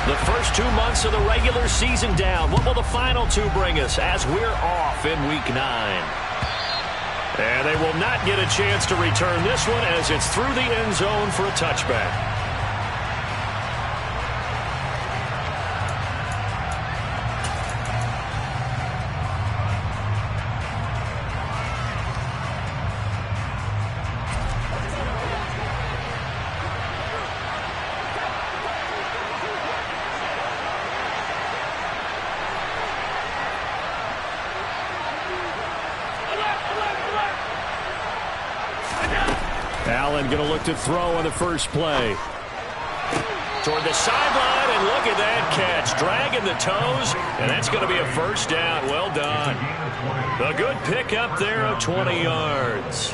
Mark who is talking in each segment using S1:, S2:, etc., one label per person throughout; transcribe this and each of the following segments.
S1: The first 2 months of the regular season down. What will the final two bring us as we're off in Week 9? And they will not get a chance to return this one as it's through the end zone for a touchback. Allen going to look to throw on the first play. Toward the sideline, and look at that catch. Dragging the toes, and that's going to be a first down. Well done. A good pick up there of 20 yards.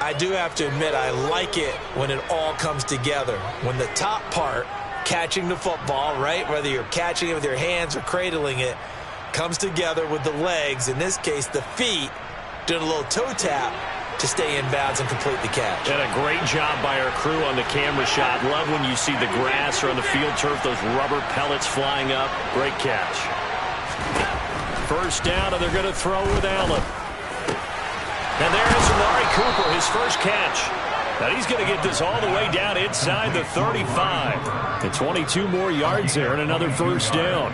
S2: I do have to admit, I like it when it all comes together. When the top part, catching the football, right, whether you're catching it with your hands or cradling it, comes together with the legs, in this case the feet, doing a little toe tap to stay in bounds and complete the catch.
S1: And a great job by our crew on the camera shot. Love when you see the grass or on the field turf, those rubber pellets flying up. Great catch. First down, and they're going to throw with Allen. And there's Amari Cooper, his first catch. Now he's going to get this all the way down inside the 35. And 22 more yards there and another first down.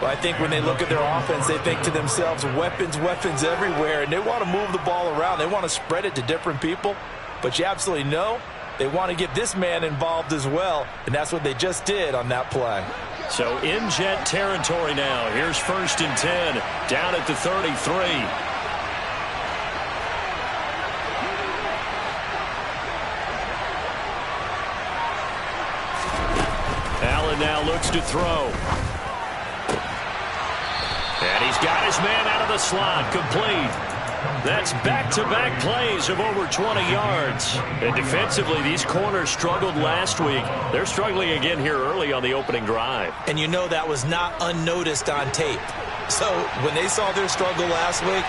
S2: Well, I think when they look at their offense, they think to themselves, weapons, weapons everywhere, and they want to move the ball around. They want to spread it to different people, but you absolutely know they want to get this man involved as well, and that's what they just did on that play.
S1: So in jet territory now. Here's first and 10, down at the 33. Allen now looks to throw. And he's got his man out of the slot, complete. That's back-to-back plays of over 20 yards. And defensively, these corners struggled last week. They're struggling again here early on the opening drive.
S2: And you know that was not unnoticed on tape. So when they saw their struggle last week,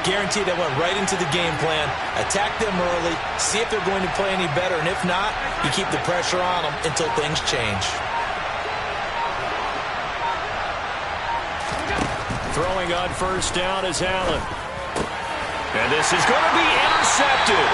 S2: guaranteed they went right into the game plan, attack them early, see if they're going to play any better, and if not, you keep the pressure on them until things change.
S1: Throwing on first down is Allen. And this is going to be intercepted.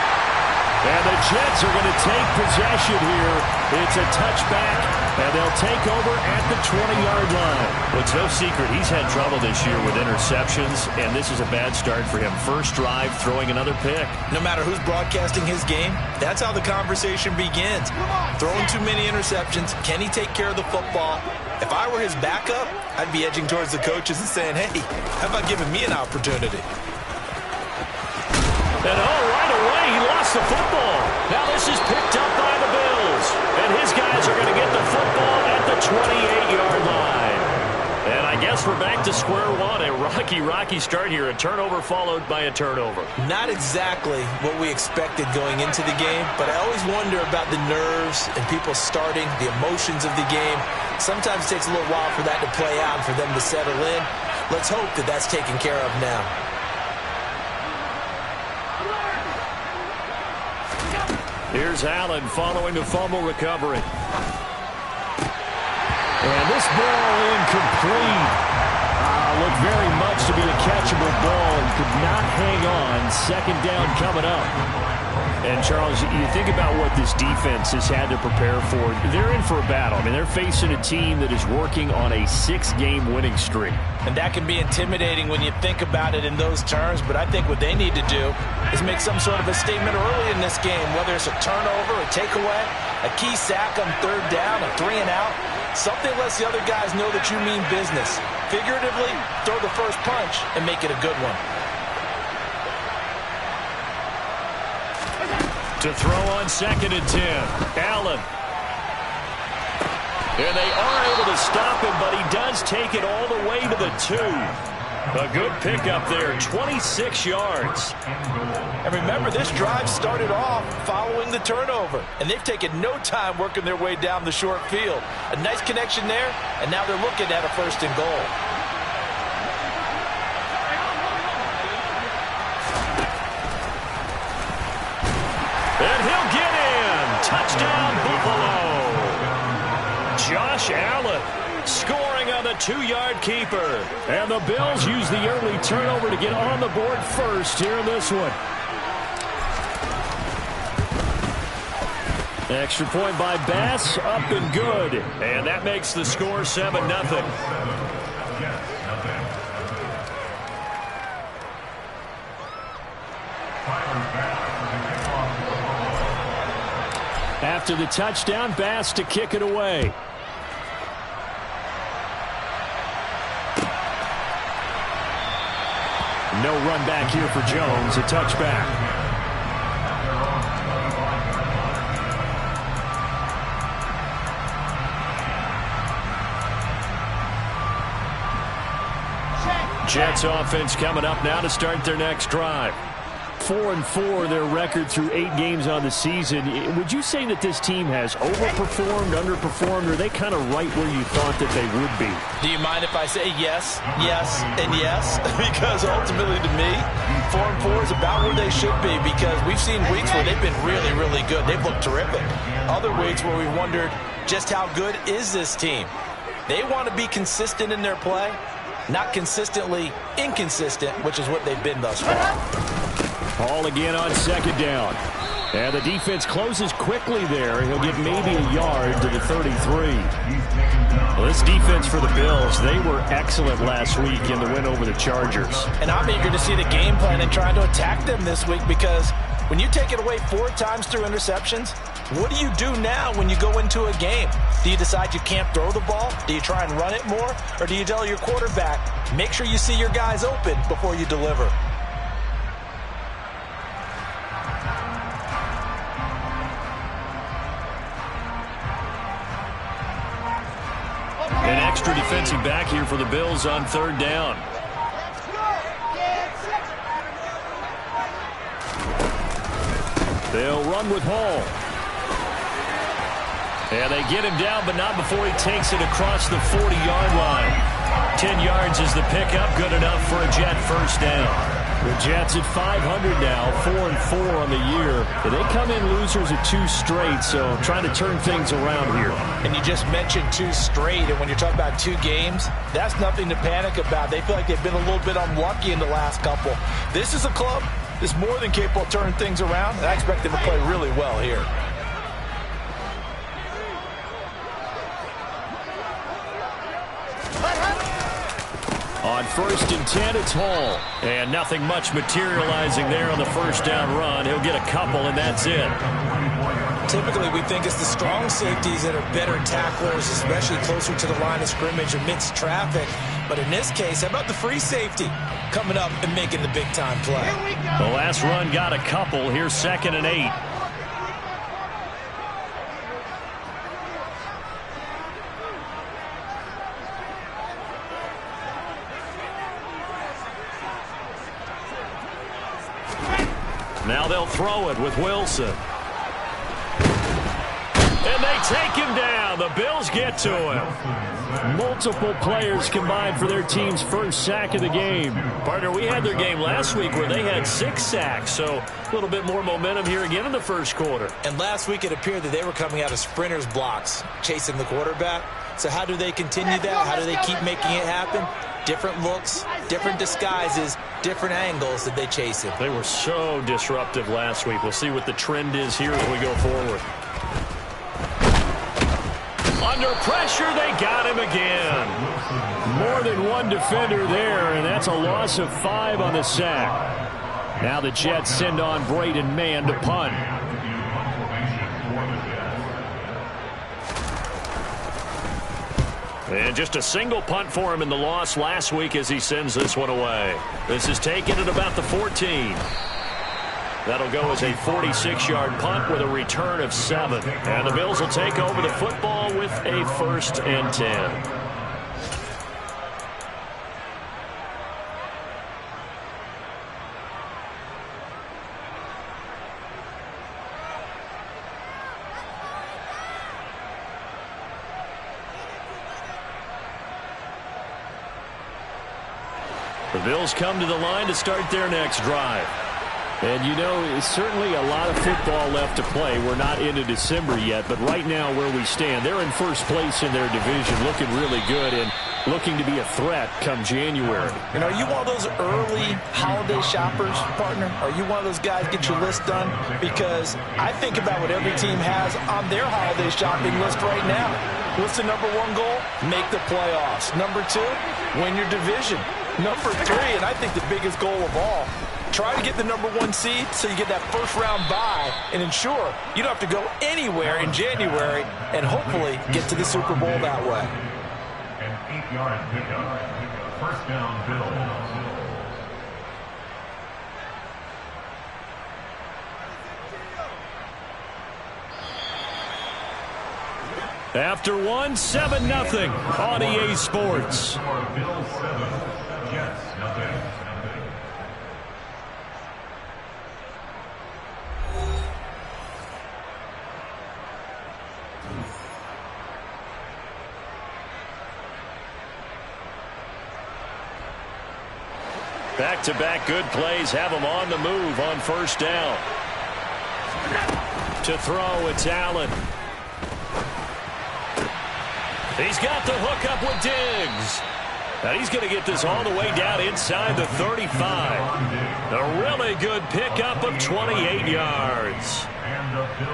S1: And the Jets are going to take possession here. It's a touchback, and they'll take over at the 20-yard line. Well, it's no secret he's had trouble this year with interceptions, and this is a bad start for him. First drive, throwing another pick.
S2: No matter who's broadcasting his game, that's how the conversation begins. Throwing too many interceptions. Can he take care of the football? If I were his backup, I'd be edging towards the coaches and saying, hey, how about giving me an opportunity?
S1: And right away, he lost the football. Now this is picked up by the Bills. And his guys are going to get the football at the 28-yard line. And I guess we're back to square one. A rocky start here. A turnover followed by a turnover.
S2: Not exactly what we expected going into the game, but I always wonder about the nerves and people starting, the emotions of the game. Sometimes it takes a little while for that to play out and for them to settle in. Let's hope that that's taken care of now.
S1: Here's Allen following the fumble recovery. And this ball incomplete. Looked very much to be a catchable ball and could not hang on. Second down coming up. And, Charles, you think about what this defense has had to prepare for. They're in for a battle. I mean, they're facing a team that is working on a 6-game winning streak.
S2: And that can be intimidating when you think about it in those terms, but I think what they need to do is make some sort of a statement early in this game, whether it's a turnover, a takeaway, a key sack on third down, a 3-and-out. Something lets the other guys know that you mean business. Figuratively, throw the first punch and make it a good one.
S1: To throw on second and 10, Allen. And they are able to stop him, but he does take it all the way to the 2. A good pickup there, 26 yards.
S2: And remember, this drive started off following the turnover, and they've taken no time working their way down the short field. A nice connection there, and now they're looking at a first and goal. And he'll get in. Touchdown, Buffalo. Josh Allen
S1: 2-yard keeper. And the Bills use the early turnover to get on the board first here in this one. Extra point by Bass, up and good. And that makes the score 7-0. After the touchdown, Bass to kick it away. No run back here for Jones, a touchback. Jets offense coming up now to start their next drive. 4-4 their record through 8 games on the season. Would you say that this team has overperformed, underperformed, or are they kind of right where you thought that they would be?
S2: Do you mind if I say yes, yes, and yes? Because ultimately to me, 4-4 is about where they should be, because we've seen weeks where they've been really, really good. They've looked terrific. Other weeks where we wondered just how good is this team. They want to be consistent in their play, not consistently inconsistent, which is what they've been thus far.
S1: Ball again on second down. And the defense closes quickly there. He'll get maybe a yard to the 33. Well, this defense for the Bills, they were excellent last week in the win over the Chargers.
S2: And I'm eager to see the game plan and trying to attack them this week, because when you take it away 4 times through interceptions, what do you do now when you go into a game? Do you decide you can't throw the ball? Do you try and run it more? Or do you tell your quarterback, make sure you see your guys open before you deliver?
S1: An extra defensive back here for the Bills on third down. They'll run with Hall. And they get him down, but not before he takes it across the 40-yard line. 10 yards is the pickup, good enough for a Jet first down. The Jets at 500 now, 4-4 on the year. They come in losers at 2 straight, so trying to turn things around here.
S2: And you just mentioned 2 straight, and when you're talking about 2 games, that's nothing to panic about. They feel like they've been a little bit unlucky in the last couple. This is a club that's more than capable of turning things around, and I expect them to play really well here.
S1: On first and 10, it's Hall. And nothing much materializing there on the first down run. He'll get a couple, and that's it.
S2: Typically, we think it's the strong safeties that are better tacklers, especially closer to the line of scrimmage amidst traffic. But in this case, how about the free safety coming up and making the big-time play?
S1: The last run got a couple. Here's 2nd and 8. Now they'll throw it with Wilson. And they take him down. The Bills get to him. Multiple players combined for their team's first sack of the game. Partner, we had their game last week where they had 6 sacks, so a little bit more momentum here again in the first quarter.
S2: And last week it appeared that they were coming out of sprinters blocks, chasing the quarterback. So how do they continue that? How do they keep making it happen? Different looks, different disguises, different angles that they chase him.
S1: They were so disruptive last week. We'll see what the trend is here as we go forward. Under pressure, they got him again. More than one defender there, and that's a loss of 5 on the sack. Now the Jets send on Braden Mann to punt. And just a single punt for him in the loss last week as he sends this one away. This is taken at about the 14. That'll go as a 46-yard punt with a return of 7. And the Bills will take over the football with a 1st and 10. The Bills come to the line to start their next drive. And, you know, it's certainly a lot of football left to play. We're not into December yet, but right now where we stand, they're in first place in their division, looking really good and looking to be a threat come January.
S2: And are you one of those early holiday shoppers, partner? Are you one of those guys get your list done? Because I think about what every team has on their holiday shopping list right now. What's the number one goal? Make the playoffs. Number two, win your division. Number three, and I think the biggest goal of all, try to get the number one seed so you get that first round bye and ensure you don't have to go anywhere in January and hopefully get to the Super Bowl that way.
S3: An 8-yard pickup. First down, Bills.
S1: After one, 7-0 on EA Sports.
S3: Bills 7, Jets nothing.
S1: Back-to-back good plays have them on the move on first down. To throw, it's Allen. He's got the hook up with Diggs. And he's going to get this all the way down inside the 35. A really good pickup of 28 yards.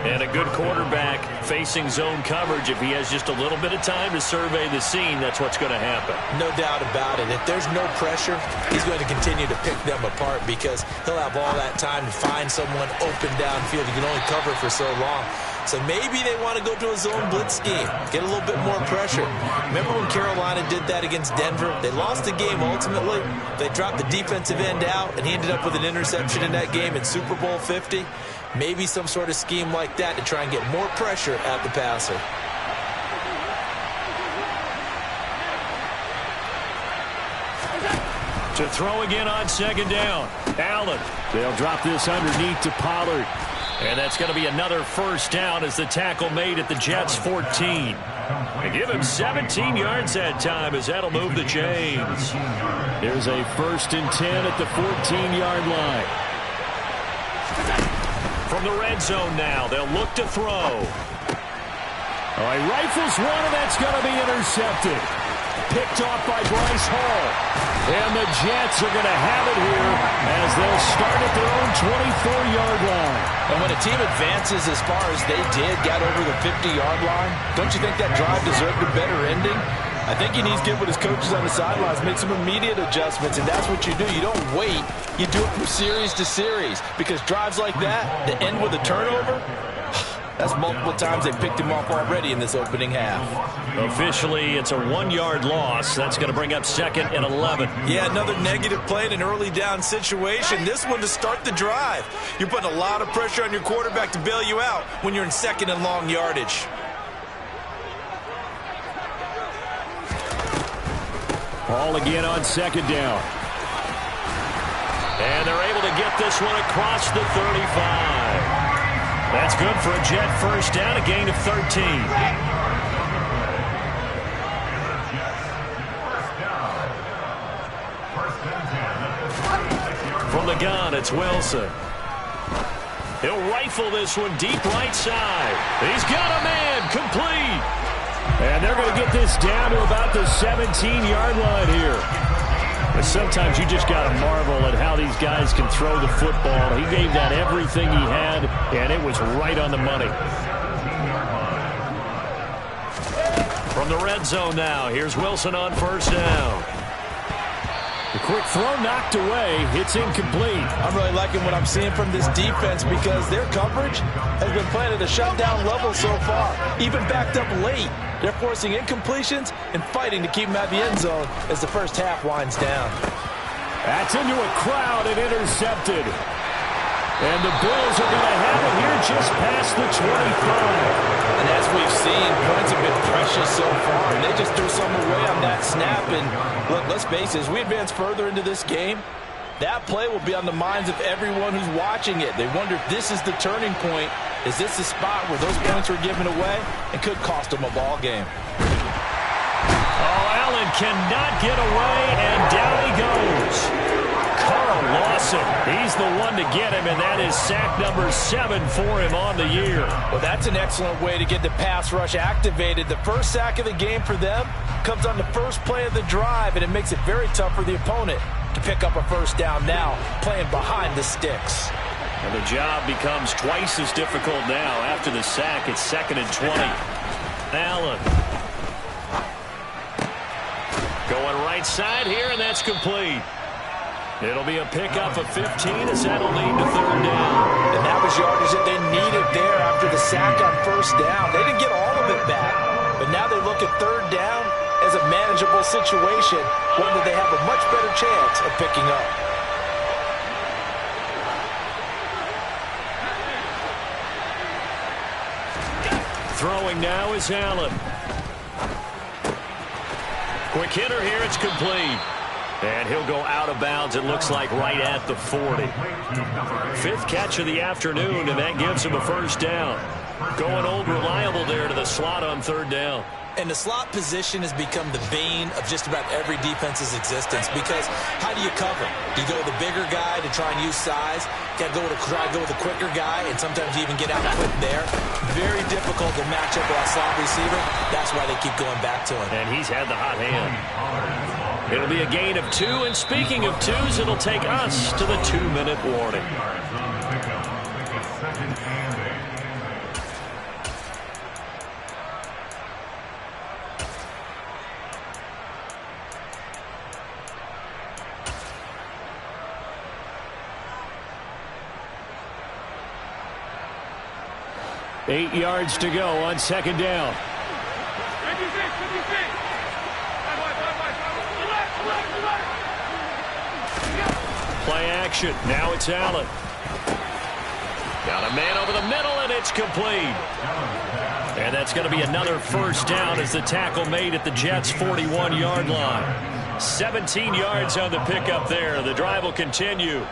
S1: And a good quarterback facing zone coverage. If he has just a little bit of time to survey the scene, that's what's going to happen.
S2: No doubt about it. If there's no pressure, he's going to continue to pick them apart because he'll have all that time to find someone open downfield. He can only cover for so long. So maybe they want to go to a zone blitz scheme, get a little bit more pressure. Remember when Carolina did that against Denver? They lost the game ultimately. They dropped the defensive end out, and he ended up with an interception in that game in Super Bowl 50. Maybe some sort of scheme like that to try and get more pressure at the passer.
S1: To throw again on second down. Allen. They'll drop this underneath to Pollard. And that's going to be another first down as the tackle made at the Jets' 14. They give him 17 yards that time as that'll move the chains. Here's a 1st and 10 at the 14-yard line. From the red zone now, they'll look to throw. All right, rifles one, and that's going to be intercepted. Picked off by Bryce Hall. And the Jets are going to have it here as they'll start at their own 24-yard line.
S2: And when a team advances as far as they did, got over the 50-yard line, don't you think that drive deserved a better ending? I think he needs to get with his coaches on the sidelines, make some immediate adjustments, and that's what you do. You don't wait. You do it from series to series because drives like that end with a turnover, that's multiple times they picked him off already in this opening half.
S1: Officially, it's a 1-yard loss. That's going to bring up 2nd and 11.
S2: Yeah, another negative play in an early down situation. This one to start the drive. You're putting a lot of pressure on your quarterback to bail you out when you're in 2nd and long yardage.
S1: Ball again on 2nd down. And they're able to get this one across the 35. That's good for a Jet first down, a gain of 13. From the gun, it's Wilson. He'll rifle this one deep right side. He's got a man, complete. And they're going to get this down to about the 17-yard line here. But sometimes you just got to marvel at how these guys can throw the football. He gave that everything he had, and it was right on the money. From the red zone now, here's Wilson on first down. The quick throw knocked away. It's incomplete.
S2: I'm really liking what I'm seeing from this defense because their coverage has been playing at a shutdown level so far, even backed up late. They're forcing incompletions and fighting to keep them out of the end zone as the first half winds down.
S1: That's into a crowd and intercepted. And the Bills are going to have it here just past the 25.
S2: And as we've seen, points have been precious so far. And they just threw some away on that snap. And look, let's face it, as we advance further into this game, that play will be on the minds of everyone who's watching it. They wonder if this is the turning point. Is this the spot where those points were given away and could cost them a ball game?
S1: Oh, Allen cannot get away, and down he goes. Carl Lawson, he's the one to get him, and that is sack number 7 for him on the year.
S2: Well, that's an excellent way to get the pass rush activated. The first sack of the game for them comes on the first play of the drive, and it makes it very tough for the opponent to pick up a first down now, playing behind the sticks.
S1: And the job becomes twice as difficult now. After the sack, it's 2nd and 20. Allen. Going right side here, and that's complete. It'll be a pickup of 15 as that'll lead to 3rd down.
S2: And that was yardage that they needed there after the sack on first down. They didn't get all of it back, but now they look at 3rd down as a manageable situation, one that they have a much better chance of picking up.
S1: Throwing now is Allen. Quick hitter here, it's complete. And he'll go out of bounds, it looks like, right at the 40. 5th catch of the afternoon, and that gives him a first down. Going old reliable there to the slot on 3rd down.
S2: And the slot position has become the bane of just about every defense's existence, because how do you cover? Do you go with the bigger guy to try and use size? Got to try to go with the quicker guy, and sometimes you even get out quick there. Very difficult to match up with a slot receiver. That's why they keep going back to him.
S1: And he's had the hot hand. It'll be a gain of 2, and speaking of 2s, it'll take us to the 2-minute warning. 8 yards to go on 2nd down. Play action. Now it's Allen. Got a man over the middle, and it's complete. And that's going to be another first down as the tackle made at the Jets' 41-yard line. 17 yards on the pickup there. The drive will continue.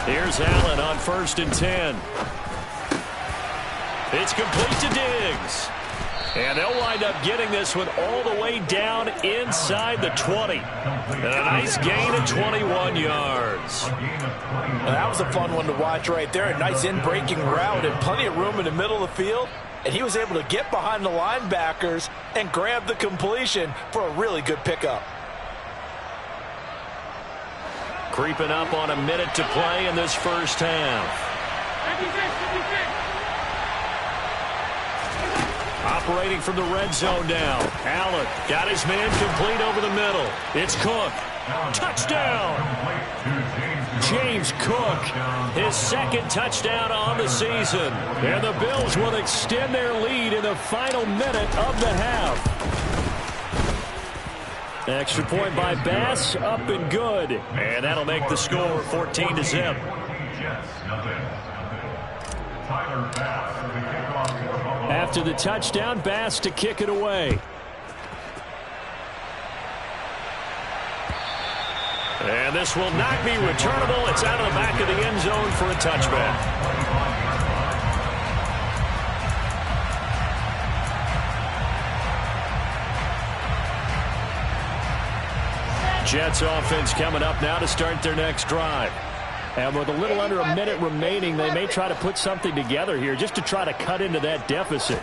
S1: Here's Allen on 1st and 10. It's complete to Diggs. And they'll wind up getting this one all the way down inside the 20. And a nice gain of 21 yards.
S2: Well, that was a fun one to watch right there. A nice in-breaking route and plenty of room in the middle of the field. And he was able to get behind the linebackers and grab the completion for a really good pickup.
S1: Creeping up on a minute to play in this first half. Operating from the red zone now. Allen got his man complete over the middle. It's Cook. Touchdown! James Cook, his 2nd touchdown on the season. And the Bills will extend their lead in the final minute of the half. Extra point by Bass, up and good. And that'll make the score 14-0. After the touchdown, Bass to kick it away. And this will not be returnable. It's out of the back of the end zone for a touchback. Jets offense coming up now to start their next drive. And with a little under a minute remaining, they may try to put something together here just to try to cut into that deficit.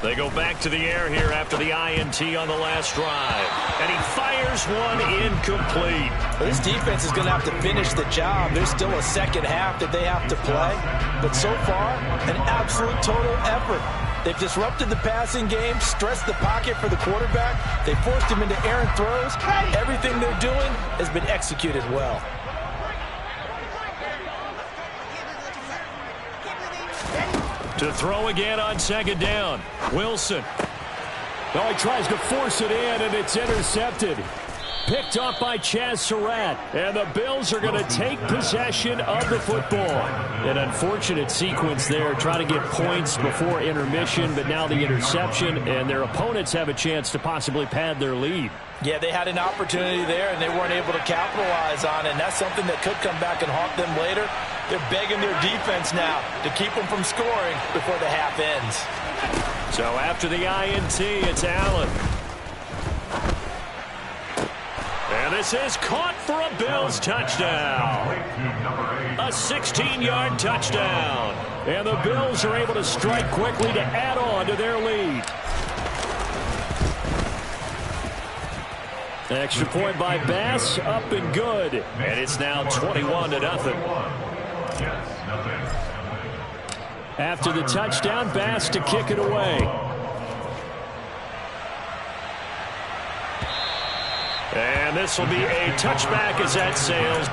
S1: They go back to the air here after the INT on the last drive. And he fires one incomplete.
S2: Well, this defense is going to have to finish the job. There's still a second half that they have to play. But so far, an absolute total effort. They've disrupted the passing game, stressed the pocket for the quarterback. They forced him into errant throws. Everything they're doing has been executed well.
S1: To throw again on 2nd down. Wilson. Oh, he tries to force it in, and it's intercepted. Picked off by Chaz Surratt. And the Bills are going to take possession of the football. An unfortunate sequence there, trying to get points before intermission, but now the interception, and their opponents have a chance to possibly pad their lead.
S2: Yeah, they had an opportunity there, and they weren't able to capitalize on it, and that's something that could come back and haunt them later. They're begging their defense now to keep them from scoring before the half ends.
S1: So after the INT, it's Allen. And this is caught for a Bills touchdown. A 16-yard touchdown. And the Bills are able to strike quickly to add on to their lead. Extra point by Bass, up and good. And it's now 21-0. After the touchdown, Bass to kick it away. And this will be a touchback as that sails.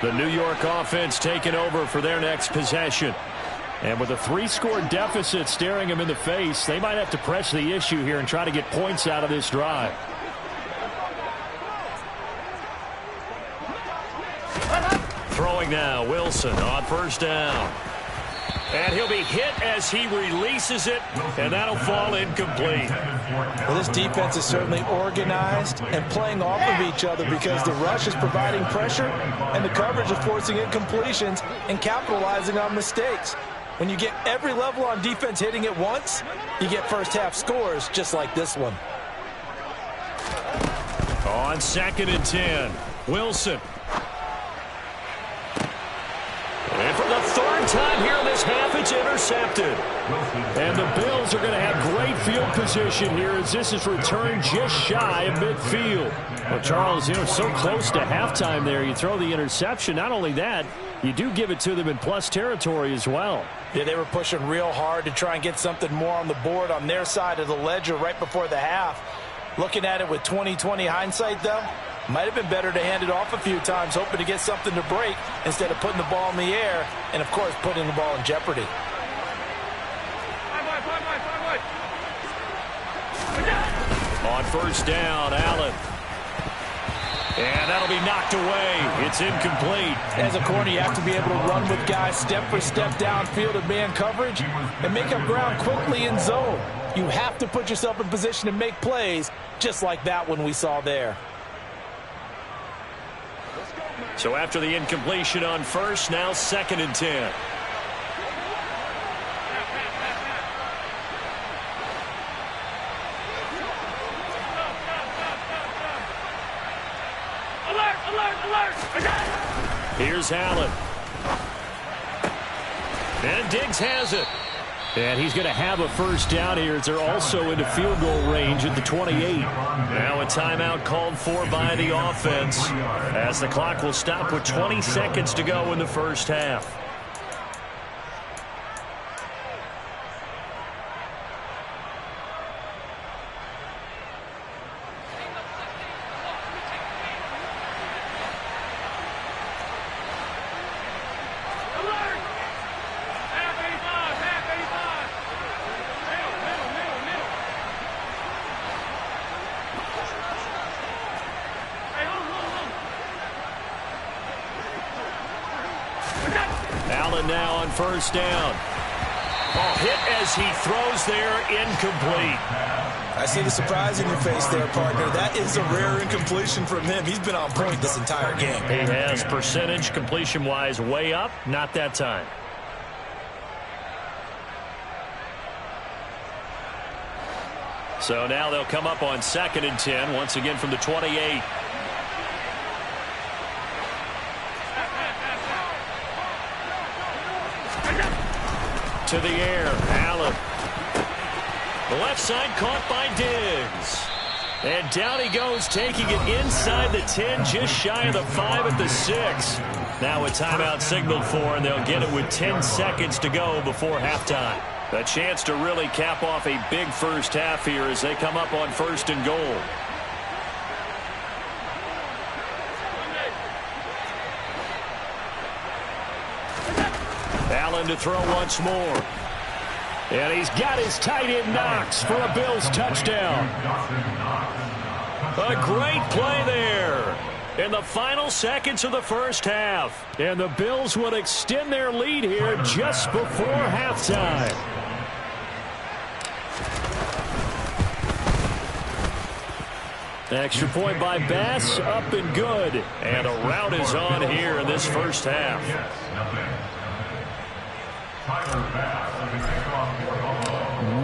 S1: The New York offense taking over for their next possession. And with a 3-score deficit staring them in the face, they might have to press the issue here and try to get points out of this drive. Throwing now, Wilson on first down. And he'll be hit as he releases it, and that'll fall incomplete.
S2: Well, this defense is certainly organized and playing off of each other because the rush is providing pressure and the coverage is forcing incompletions and capitalizing on mistakes. When you get every level on defense hitting at once, you get first-half scores just like this one.
S1: On 2nd and 10, Wilson. And for the third time here in this half, it's intercepted. And the Bills are going to have great field position here as this is returned just shy of midfield. Well, Charles, so close to halftime there. You throw the interception. Not only that, you do give it to them in plus territory as well.
S2: Yeah, they were pushing real hard to try and get something more on the board on their side of the ledger right before the half. Looking at it with 20/20 hindsight, though, might have been better to hand it off a few times, hoping to get something to break instead of putting the ball in the air and, of course, putting the ball in jeopardy.
S1: On first down, Allen. And that'll be knocked away. It's incomplete.
S2: As a corner, you have to be able to run with guys step for step downfield in man coverage and make up ground quickly in zone. You have to put yourself in position to make plays just like that one we saw there.
S1: So after the incompletion on first, now 2nd and 10. Here's Allen. And Diggs has it. And he's going to have a first down here as they're also into field goal range at the 28. Now a timeout called for by the offense as the clock will stop with 20 seconds to go in the first half. Allen now on first down. Oh, hit as he throws there, incomplete.
S2: I see the surprise in your face there, partner. That is a rare incompletion from him. He's been on point this entire game.
S1: He has percentage completion-wise way up, not that time. So now they'll come up on 2nd and 10, once again from the 28. To the air, Allen. The left side caught by Diggs. And down he goes, taking it inside the 10, just shy of the 5 at the 6. Now a timeout signaled for, and they'll get it with 10 seconds to go before halftime. A chance to really cap off a big first half here as they come up on 1st and goal. Allen to throw once more. And he's got his tight end Knox for a Bills touchdown. A great play there in the final seconds of the first half. And the Bills would extend their lead here just before halftime. Extra point by Bass, up and good. And a rout is on here in this first half.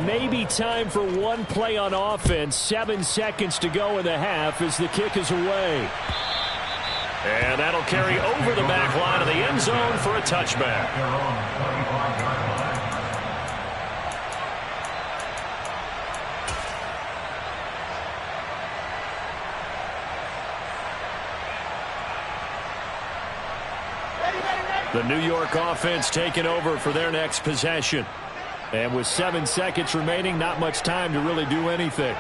S1: Maybe time for one play on offense. 7 seconds to go in the half as the kick is away. And that'll carry over the back line of the end zone for a touchback. The New York offense taking over for their next possession. And with 7 seconds remaining, not much time to really do anything.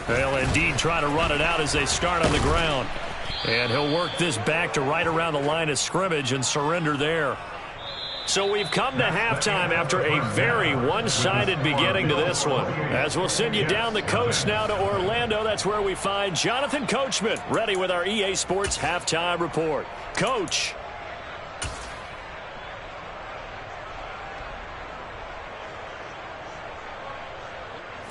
S1: They'll indeed try to run it out as they start on the ground. And he'll work this back to right around the line of scrimmage and surrender there. So we've come to halftime after a very one-sided beginning to this one. As we'll send you down the coast now to Orlando, that's where we find Jonathan Coachman, ready with our EA Sports Halftime Report. Coach.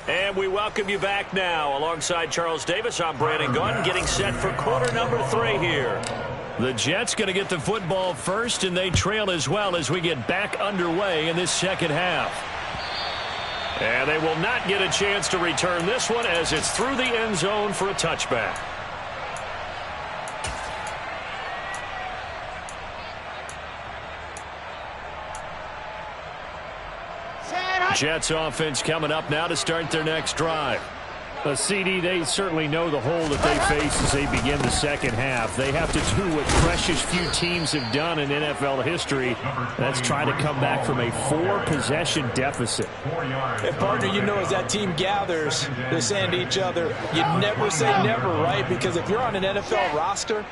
S1: And we welcome you back now. Alongside Charles Davis, I'm Brandon Gunn, getting set for quarter number 3 here. The Jets going to get the football first, and they trail as well as we get back underway in this second half. And they will not get a chance to return this one as it's through the end zone for a touchback. Jets offense coming up now to start their next drive. CD, they certainly know the hole that they face as they begin the second half. They have to do what precious few teams have done in NFL history. That's try to come back from a 4-possession deficit.
S2: And partner, you know, as that team gathers, they're saying to each other, you never say never, right? Because if you're on an NFL roster,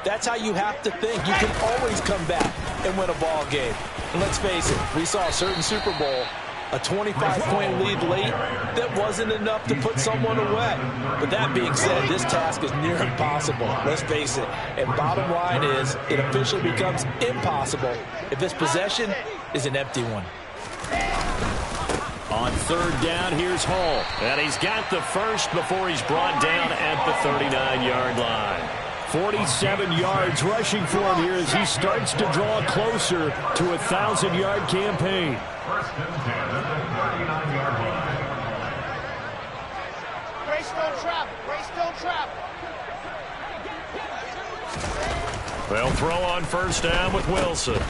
S2: that's how you have to think. You can always come back and win a ball game. And let's face it, we saw a certain Super Bowl, a 25-point lead late, that wasn't enough to put someone away. But that being said, this task is near impossible. Let's face it. And bottom line is, it officially becomes impossible if this possession is an empty one.
S1: On third down, here's Hall. And he's got the first before he's brought down at the 39-yard line. 47 yards rushing for him here as he starts to draw closer to a 1,000-yard campaign.
S3: First and 10 at the 39-yard line.
S4: Grace don't travel. Grace don't travel.
S1: They'll throw on first down with Wilson.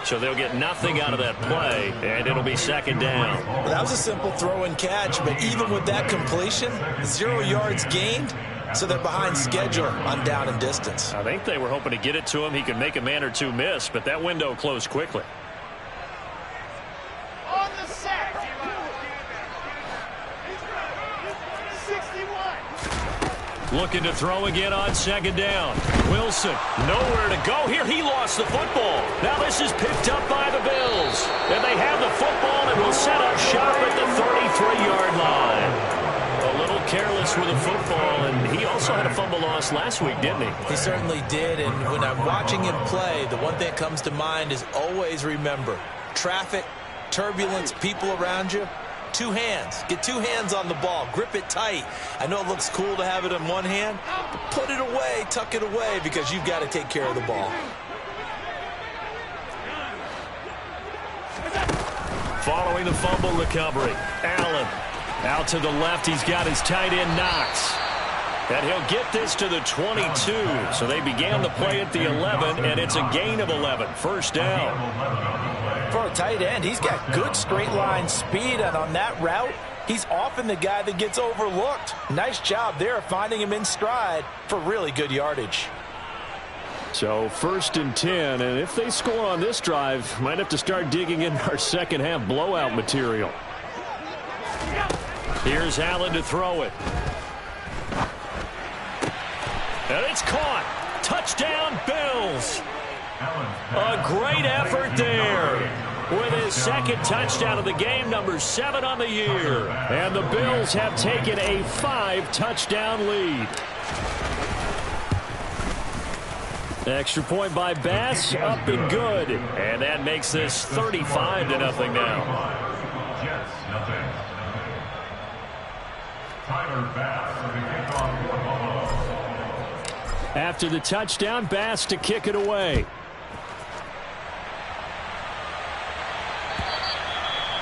S1: So they'll get nothing out of that play, and it'll be second down.
S2: Well, that was a simple throw and catch, but even with that completion, 0 yards gained, so they're behind schedule on down and distance.
S1: I think they were hoping to get it to him. He could make a man or two miss, but that window closed quickly.
S4: On the set. 61.
S1: Looking to throw again on second down. Wilson, nowhere to go here. He lost the football. Now this is picked up by the Bills. And they have the football and will set up shop at the 33-yard line. A little careless with the football, and he also had a fumble loss last week, didn't he?
S2: He certainly did, and when I'm watching him play, the one thing that comes to mind is always remember, traffic, turbulence, people around you, 2 hands. Get 2 hands on the ball. Grip it tight. I know it looks cool to have it in one hand, but put it away, tuck it away, because you've got to take care of the ball.
S1: Following the fumble recovery, Allen. Out to the left, he's got his tight end Knox. And he'll get this to the 22. So they began the play at the 11, and it's a gain of 11. First down.
S2: For a tight end, he's got good straight line speed, and on that route, he's often the guy that gets overlooked. Nice job there finding him in stride for really good yardage.
S1: So 1st and 10, and if they score on this drive, might have to start digging in our second half blowout material. Here's Allen to throw it. And it's caught. Touchdown, Bills. A great effort there. With his second touchdown of the game, number 7 on the year. And the Bills have taken a 5-touchdown lead. Extra point by Bass, up and good. And that makes this 35-0 now.
S3: Jets, nothing. Tyler Bass for the kickoff for Buffalo.
S1: After the touchdown, Bass to kick it away.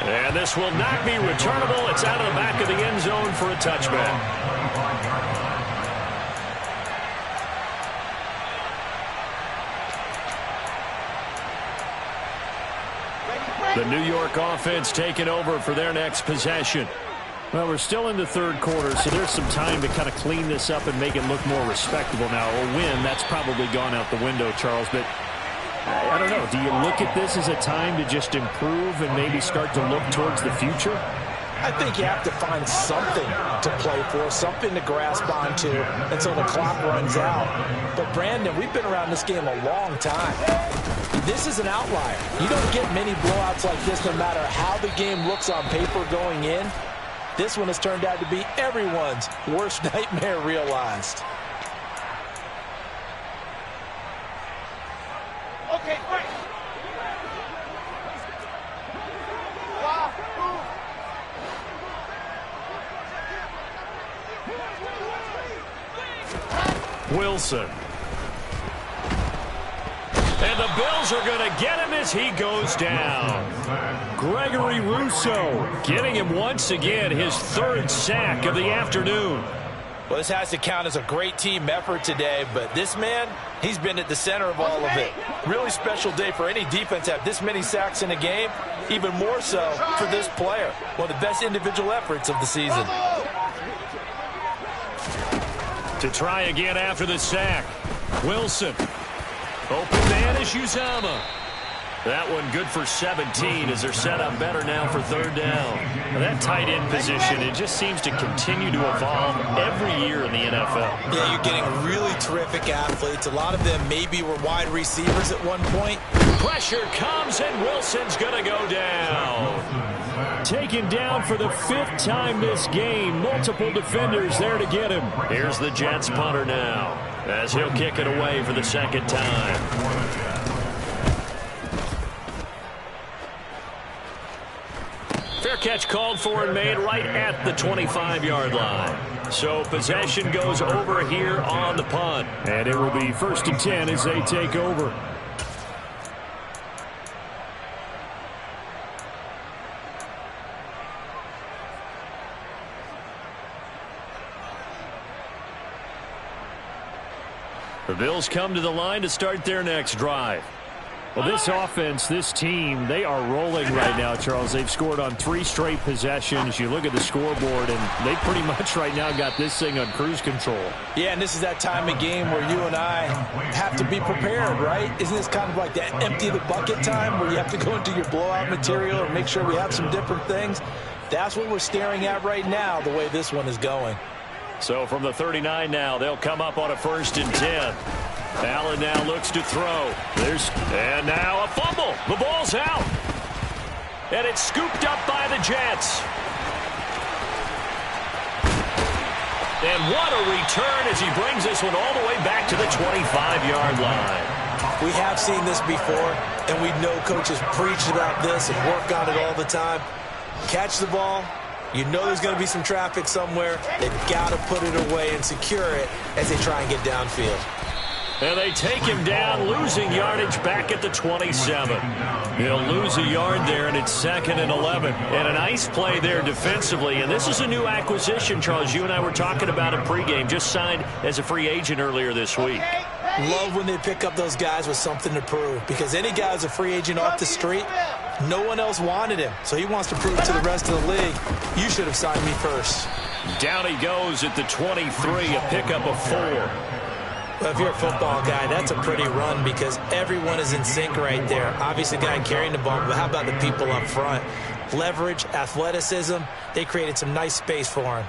S1: And this will not be returnable. It's out of the back of the end zone for a touchback. The New York offense taking over for their next possession. Well, we're still in the third quarter, so there's some time to kind of clean this up and make it look more respectable now. A win, that's probably gone out the window, Charles, but I don't know. Do you look at this as a time to just improve and maybe start to look towards the future?
S2: I think you have to find something to play for, something to grasp onto until the clock runs out. But, Brandon, we've been around this game a long time. This is an outlier. You don't get many blowouts like this no matter how the game looks on paper going in. This one has turned out to be everyone's worst nightmare realized.
S4: Okay, break. Wow.
S1: Wilson. And the Bills are going to get him as he goes down. Gregory Rousseau getting him once again his 3rd sack of the afternoon.
S2: Well, this has to count as a great team effort today, but this man, he's been at the center of all of it. Really special day for any defense to have this many sacks in a game, even more so for this player. One of the best individual efforts of the season.
S1: To try again after the sack. Wilson. Open man is Uzomah. That one good for 17 as they're set up better now for 3rd down. Now that tight end position, it just seems to continue to evolve every year in the NFL.
S2: Yeah, you're getting really terrific athletes. A lot of them maybe were wide receivers at one point.
S1: Pressure comes and Wilson's going to go down. Taken down for the 5th time this game. Multiple defenders there to get him. Here's the Jets punter now as he'll kick it away for the 2nd time. Fair catch called for and made right at the 25-yard line. So possession goes over here on the punt. And it will be 1st and 10 as they take over. The Bills come to the line to start their next drive. Well, this offense, this team, they are rolling right now, Charles. They've scored on 3 straight possessions. You look at the scoreboard, and they pretty much right now got this thing on cruise control.
S2: Yeah, and this is that time of game where you and I have to be prepared, right? Isn't this kind of like that empty the bucket time where you have to go into your blowout material and make sure we have some different things? That's what we're staring at right now, the way this one is going.
S1: So from the 39 now, they'll come up on a 1st and 10. Allen now looks to throw. And now a fumble. The ball's out. And it's scooped up by the Jets. And what a return as he brings this one all the way back to the 25-yard line.
S2: We have seen this before, and we know coaches preach about this and work on it all the time. Catch the ball. You know there's going to be some traffic somewhere. They've got to put it away and secure it as they try and get downfield.
S1: And they take him down, losing yardage back at the 27. He'll lose a yard there, and it's 2nd and 11. And a nice play there defensively. And this is a new acquisition, Charles. You and I were talking about it pregame. Just signed as a free agent earlier this week.
S2: Love when they pick up those guys with something to prove. Because any guy who's a free agent off the street, no one else wanted him. So he wants to prove to the rest of the league, you should have signed me first.
S1: Down he goes at the 23, a pickup of 4.
S2: Well, if you're a football guy, that's a pretty run because everyone is in sync right there. Obviously, the guy carrying the ball, but how about the people up front? Leverage, athleticism, they created some nice space for him.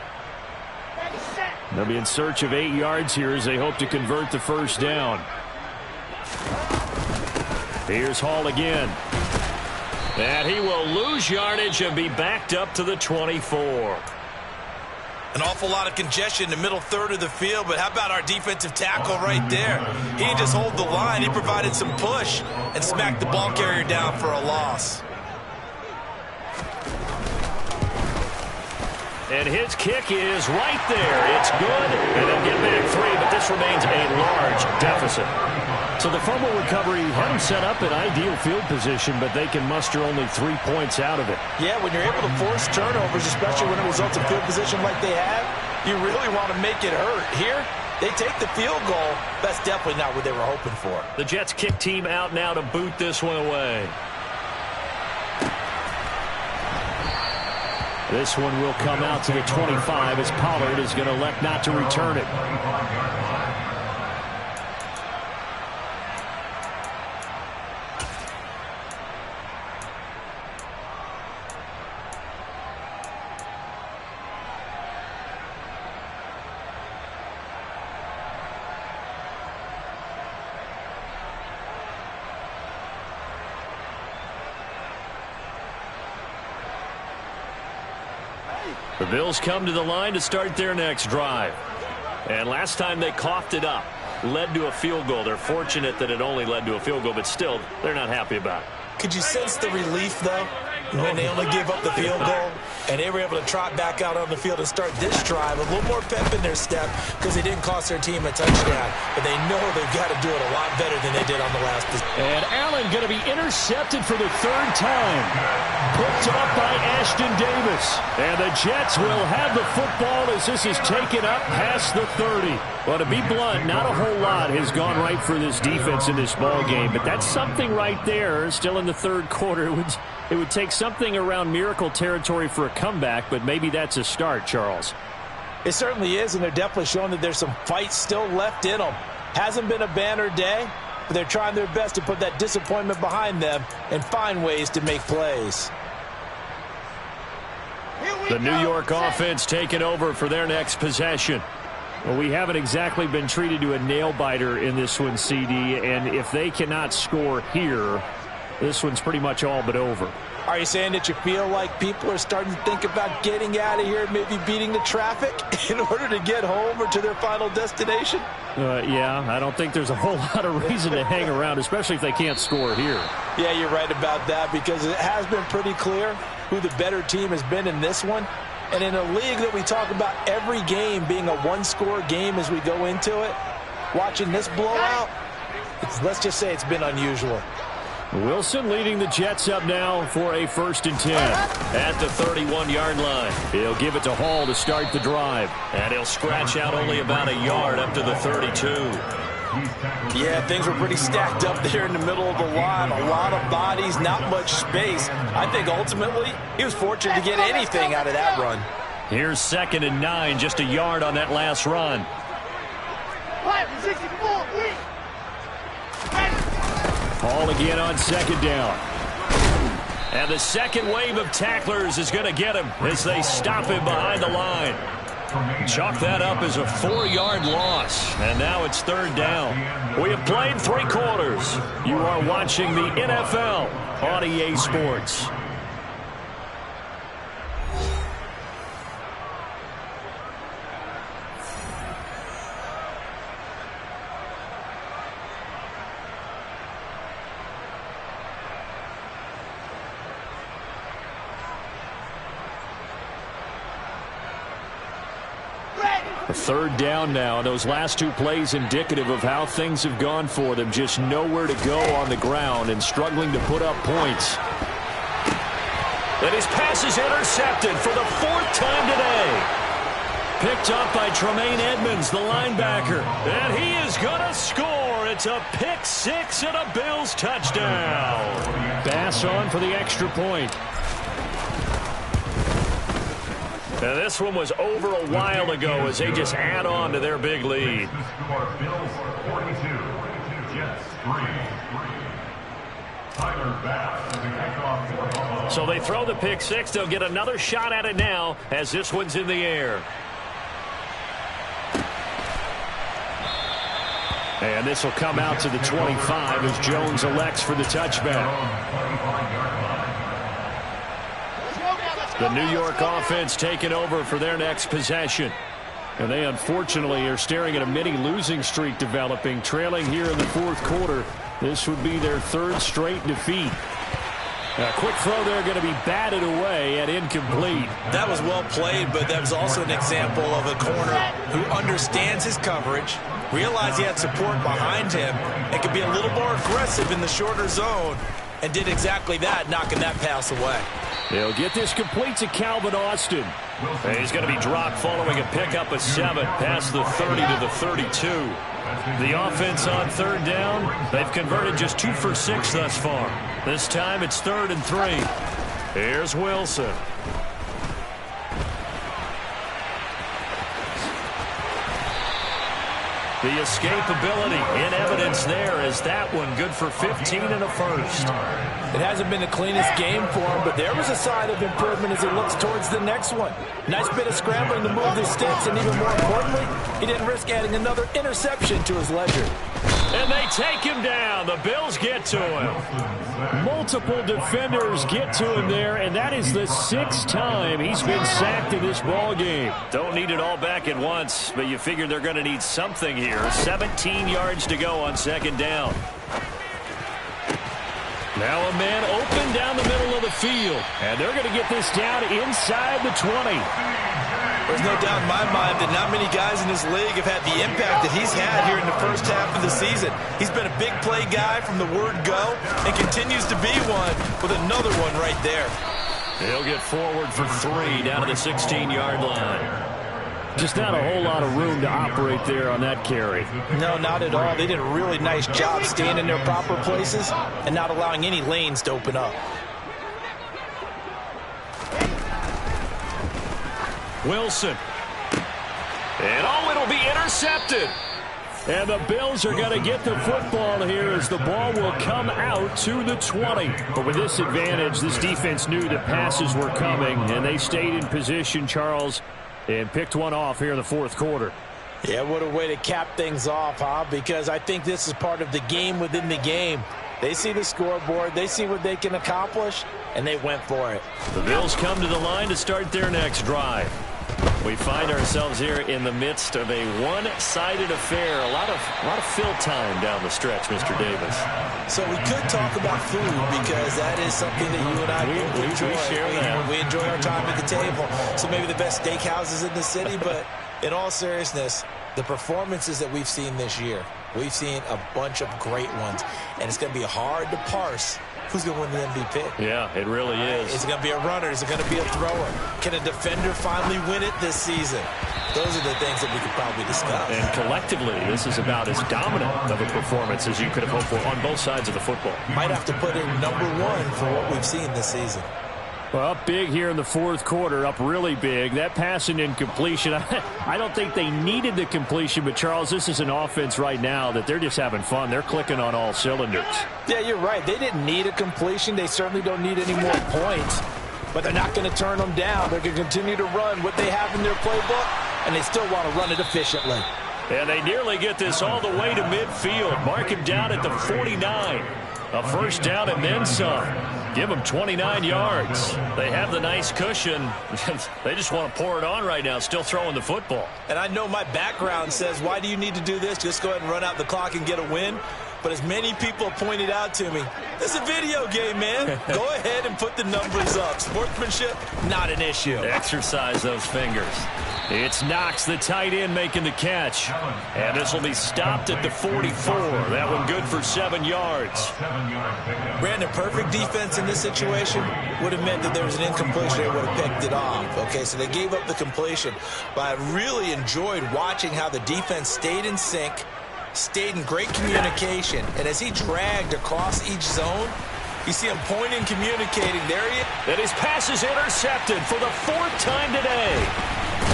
S1: They'll be in search of 8 yards here as they hope to convert the first down. Here's Hall again. And he will lose yardage and be backed up to the 24.
S2: An awful lot of congestion in the middle third of the field, but how about our defensive tackle right there? He didn't just hold the line, he provided some push and smacked the ball carrier down for a loss.
S1: And his kick is right there. It's good, and they'll get back 3, but this remains a large deficit. So the fumble recovery had them set up in ideal field position, but they can muster only 3 points out of it.
S2: Yeah, when you're able to force turnovers, especially when it results in field position like they have, you really want to make it hurt. Here, they take the field goal. That's definitely not what they were hoping for.
S1: The Jets kick team out now to boot this one away. This one will come out to the 25 as Pollard is going to elect not to return it. The Bills come to the line to start their next drive. And last time they coughed it up, led to a field goal. They're fortunate that it only led to a field goal, but still, they're not happy about it.
S2: Could you sense the relief, though, when they only gave up the field goal and they were able to trot back out on the field and start this drive a little more pep in their step because they didn't cost their team a touchdown. But they know they've got to do it a lot better than they did on the last.
S1: And Allen going to be intercepted for the 3rd time. Picked up by Ashton Davis. And the Jets will have the football as this is taken up past the 30. Well, to be blunt, not a whole lot has gone right for this defense in this ball game, but that's something right there. Still in the 3rd quarter. It would take something around miracle territory for a comeback, but maybe that's a start, Charles.
S2: It certainly is, and they're definitely showing that there's some fight still left in them. Hasn't been a banner day, but they're trying their best to put that disappointment behind them and find ways to make plays.
S1: The New York offense taking over for their next possession. Well, we haven't exactly been treated to a nail-biter in this one, CD, and if they cannot score here, this one's pretty much all but over.
S2: Are you saying that you feel like people are starting to think about getting out of here, maybe beating the traffic in order to get home or to their final destination?
S1: Yeah, I don't think there's a whole lot of reason to hang around, especially if they can't score here.
S2: Yeah, you're right about that because it has been pretty clear who the better team has been in this one. And in a league that we talk about every game being a one-score game as we go into it, watching this blowout, let's just say it's been unusual.
S1: Wilson leading the Jets up now for a 1st and 10 at the 31-yard line. He'll give it to Hall to start the drive, and he'll scratch out only about a yard up to the 32.
S2: Yeah, things were pretty stacked up there in the middle of the line. A lot of bodies, not much space. I think ultimately he was fortunate to get anything out of that run.
S1: Here's 2nd and 9, just a yard on that last run. Hall again on 2nd down. And the second wave of tacklers is going to get him as they stop him behind the line. Chalk that up as a 4-yard loss. And now it's 3rd down. We have played 3 quarters. You are watching the NFL on EA Sports. A third down now, and those last two plays indicative of how things have gone for them. Just nowhere to go on the ground and struggling to put up points. And his pass is intercepted for the fourth time today. Picked up by Tremaine Edmonds, the linebacker. And he is going to score. It's a pick six and a Bills touchdown. Bass on for the extra point. Now this one was over a while ago as they just add on to their big lead.
S3: Bills 42, Jets 3. Tyler Bass with the kickoff for Buffalo.
S1: So they throw the pick six. They'll get another shot at it now as this one's in the air. And this will come out to the 25 as Jones elects for the touchback. The New York offense taking over for their next possession. And they unfortunately are staring at a mini losing streak developing, trailing here in the fourth quarter. This would be their third straight defeat. A quick throw there going to be batted away and incomplete.
S2: That was well played, but that was also an example of a corner who understands his coverage, realized he had support behind him, and could be a little more aggressive in the shorter zone, and did exactly that, knocking that pass away.
S1: They'll get this complete to Calvin Austin. And he's going to be dropped following a pickup of 7 past the 30 to the 32. The offense on third down, they've converted just 2 for 6 thus far. This time it's 3rd and 3. Here's Wilson. The escapability in evidence there as that one good for 15 and a first.
S2: It hasn't been the cleanest game for him, but there was a sign of improvement as he looks towards the next one. Nice bit of scrambling to move the sticks, and even more importantly, he didn't risk adding another interception to his ledger.
S1: And they take him down. The Bills get to him. Multiple defenders get to him there, and that is the 6th time he's been sacked in this ball game. Don't need it all back at once, but you figure they're going to need something here. 17 yards to go on second down. Now a man open down the middle of the field, and they're going to get this down inside the 20.
S2: There's no doubt in my mind that not many guys in this league have had the impact that he's had here in the first half of the season. He's been a big play guy from the word go and continues to be one with another one right there.
S1: He'll get forward for 3 down to the 16-yard line. Just not a whole lot of room to operate there on that carry.
S2: No, not at all. They did a really nice job staying in their proper places and not allowing any lanes to open up.
S1: Wilson. And it'll be intercepted. And the Bills are going to get the football here as the ball will come out to the 20. But with this advantage, this defense knew that passes were coming, and they stayed in position, Charles, and picked one off here in the fourth quarter.
S2: Yeah, what a way to cap things off, huh? Because I think this is part of the game within the game. They see the scoreboard, they see what they can accomplish, and they went for it.
S1: The Bills come to the line to start their next drive. We find ourselves here in the midst of a one-sided affair. A lot of fill time down the stretch, Mr. Davis.
S2: So we could talk about food because that is something that you and I enjoy.
S1: We share that.
S2: We enjoy our time at the table. So maybe the best steakhouses in the city, but in all seriousness, the performances that we've seen this year, we've seen a bunch of great ones, and it's going to be hard to parse who's going to win the MVP.
S1: Yeah, it really is.
S2: Is it going to be a runner? Is it going to be a thrower? Can a defender finally win it this season? Those are the things that we could probably discuss.
S1: And collectively, this is about as dominant of a performance as you could have hoped for on both sides of the football.
S2: Might have to put in number 1 for what we've seen this season.
S1: Well, up big here in the fourth quarter, up really big. That passing incompletion, I don't think they needed the completion, but Charles, this is an offense right now that they're just having fun. They're clicking on all cylinders.
S2: Yeah, you're right. They didn't need a completion. They certainly don't need any more points, but they're not going to turn them down. They're going to continue to run what they have in their playbook, and they still want to run it efficiently.
S1: And they nearly get this all the way to midfield. Mark him down at the 49. A first down and then some. Give them 29 yards. They have the nice cushion. They just want to pour it on right now, still throwing the football.
S2: And I know my background says, why do you need to do this? Just go ahead and run out the clock and get a win. But as many people pointed out to me, this is a video game, man. Go ahead and put the numbers up. Sportsmanship, not an issue.
S1: Exercise those fingers. It's Knox, the tight end, making the catch. And this will be stopped at the 44. That one good for 7 yards.
S2: Brandon, perfect defense in this situation would have meant that there was an incompletion. They would have picked it off. Okay, so they gave up the completion. But I really enjoyed watching how the defense stayed in sync, stayed in great communication, and as he dragged across each zone, you see him pointing, communicating. There he is.
S1: And his pass is intercepted for the 4th time today.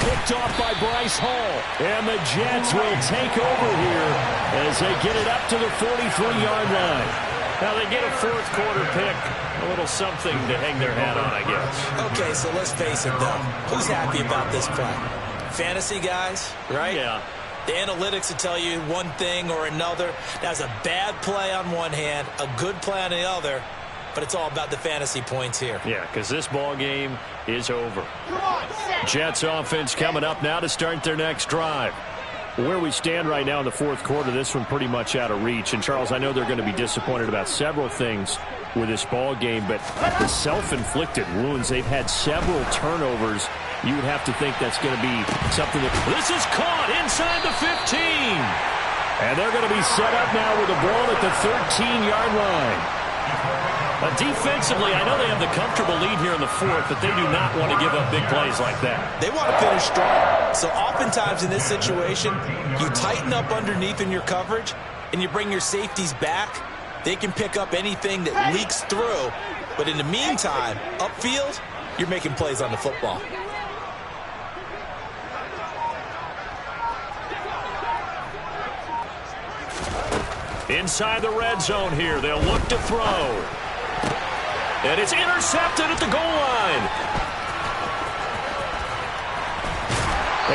S1: Picked off by Bryce Hall. And the Jets will take over here as they get it up to the 43-yard line. Now they get a 4th quarter pick. A little something to hang their hat on, I guess.
S2: Okay, so let's face it, though. Who's happy about this play? Fantasy guys, right?
S1: Yeah.
S2: The analytics will tell you one thing or another. That's a bad play on one hand, a good play on the other, but it's all about the fantasy points here.
S1: Yeah, because this ball game is over. Jets offense coming up now to start their next drive. Where we stand right now in the 4th quarter, this one pretty much out of reach. And, Charles, I know they're going to be disappointed about several things with this ball game, but the self-inflicted wounds, they've had several turnovers. You would have to think that's going to be something that... This is caught inside the 15. And they're going to be set up now with the ball at the 13-yard line. Defensively, I know they have the comfortable lead here in the 4th, but they do not want to give up big plays like that.
S2: They want to finish strong. So oftentimes in this situation, you tighten up underneath in your coverage, and you bring your safeties back. They can pick up anything that leaks through. But in the meantime, upfield, you're making plays on the football.
S1: Inside the red zone here, they'll look to throw. And it's intercepted at the goal line.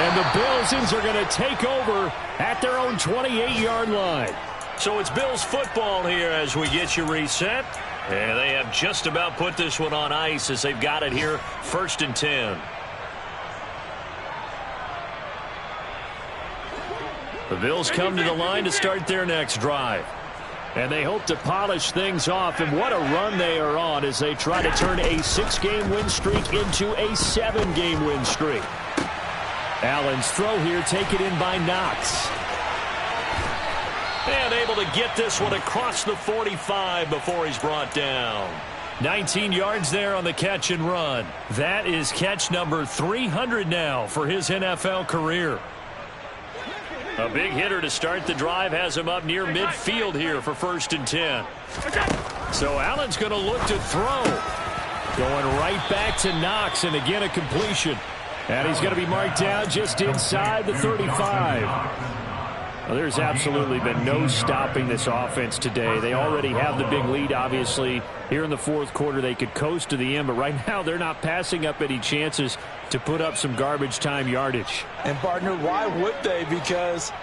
S1: And the Bills are going to take over at their own 28-yard line. So it's Bills football here as we get you reset. And they have just about put this one on ice as they've got it here, 1st and 10. The Bills come to the line to start their next drive. And they hope to polish things off. And what a run they are on as they try to turn a 6-game win streak into a 7-game win streak. Allen's throw here taken in by Knox. And able to get this one across the 45 before he's brought down. 19 yards there on the catch and run. That is catch number 300 now for his NFL career. A big hitter to start the drive has him up near midfield here for 1st and 10. So Allen's going to look to throw. Going right back to Knox, and again a completion. And he's going to be marked down just inside the 35. Well, there's absolutely been no stopping this offense today. They already have the big lead, obviously. Here in the 4th quarter, they could coast to the end, but right now they're not passing up any chances to put up some garbage time yardage.
S2: And, partner, why would they? Because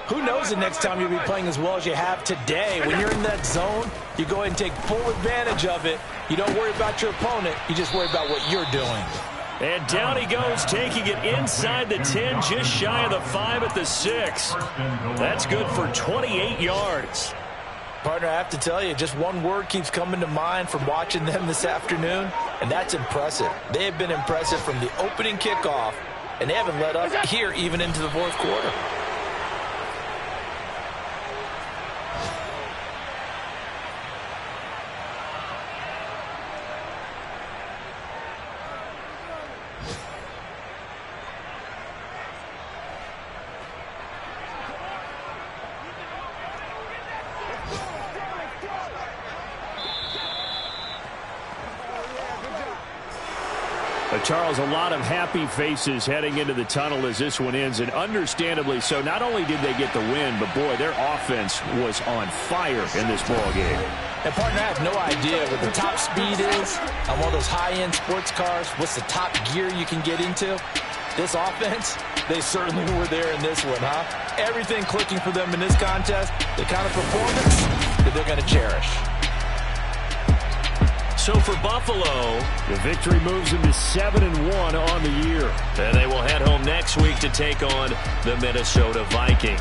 S2: who knows the next time you'll be playing as well as you have today. When you're in that zone, you go ahead and take full advantage of it. You don't worry about your opponent. You just worry about what you're doing.
S1: And down he goes, taking it inside the 10, just shy of the 5 at the 6. That's good for 28 yards.
S2: Partner, I have to tell you, just one word keeps coming to mind from watching them this afternoon, and that's impressive. They have been impressive from the opening kickoff, and they haven't let up here even into the 4th quarter.
S1: Charles, a lot of happy faces heading into the tunnel as this one ends, and understandably so. Not only did they get the win, but, boy, their offense was on fire in this ball game.
S2: And, partner, I have no idea what the top speed is on one of those high-end sports cars. What's the top gear you can get into? This offense, they certainly were there in this one, huh? Everything clicking for them in this contest, the kind of performance that they're going to cherish.
S1: So for Buffalo, the victory moves them to 7-1 on the year. And they will head home next week to take on the Minnesota Vikings.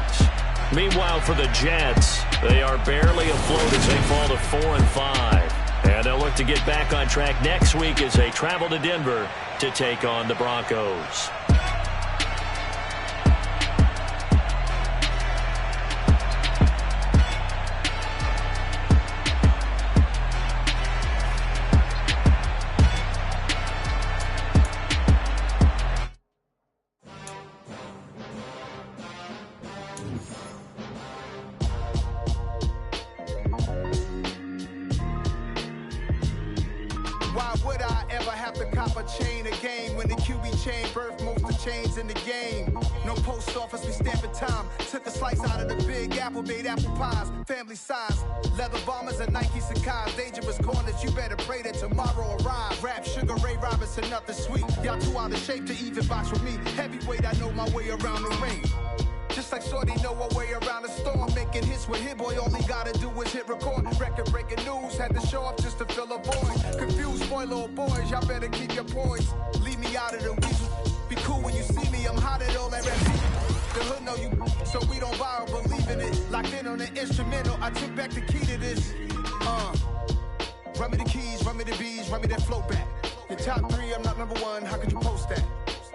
S1: Meanwhile, for the Jets, they are barely afloat as they fall to 4-5. And they'll look to get back on track next week as they travel to Denver to take on the Broncos.
S5: Why would I ever have to cop a chain again when the QB chain birthed most of the chains in the game? No post office, we stamping time. Took a slice out of the big apple, made apple pies, family size. Leather bombers and Nike Sacai's, dangerous corners, you better pray that tomorrow arrives. Rap, Sugar Ray Robinson, nothing sweet. Y'all too out of shape to even box with me. Heavyweight, I know my way around the ring. Just like Shorty know her way around the storm. Making hits with Hit Boy, all he gotta do is hit record. Record-breaking news, had to show up just to fill a void. Confused boy, little boys, y'all better keep your poise. Leave me out of the weasel. Be cool when you see me, I'm hot at all that rap. The hood know you, so we don't borrow, believe in it. Locked in on the instrumental, I took back the key to this. Run me the keys, run me the bees, run me that flow back. Your top 3, I'm not number 1, how could you post that?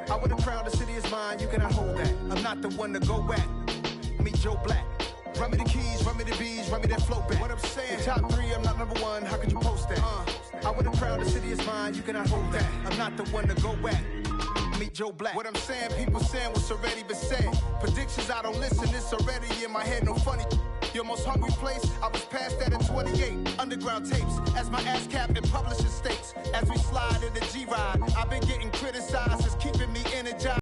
S5: I would have crowned the city is mine, you cannot hold that. I'm not the one to go at. Meet Joe Black. Run me the keys, run me the bees, run me that flow back. What I'm saying, your top 3, I'm not number 1, how could you post that? I would have crowned the city is mine, you cannot hold that. I'm not the one to go at. Meet Joe Black. What I'm saying, people saying what's already been said. Predictions, I don't listen, it's already in my head, no funny. Your most hungry place, I was past that in 28. Underground tapes, as my ass cap in publishing states. As we slide in the G-Ride, I've been getting criticized.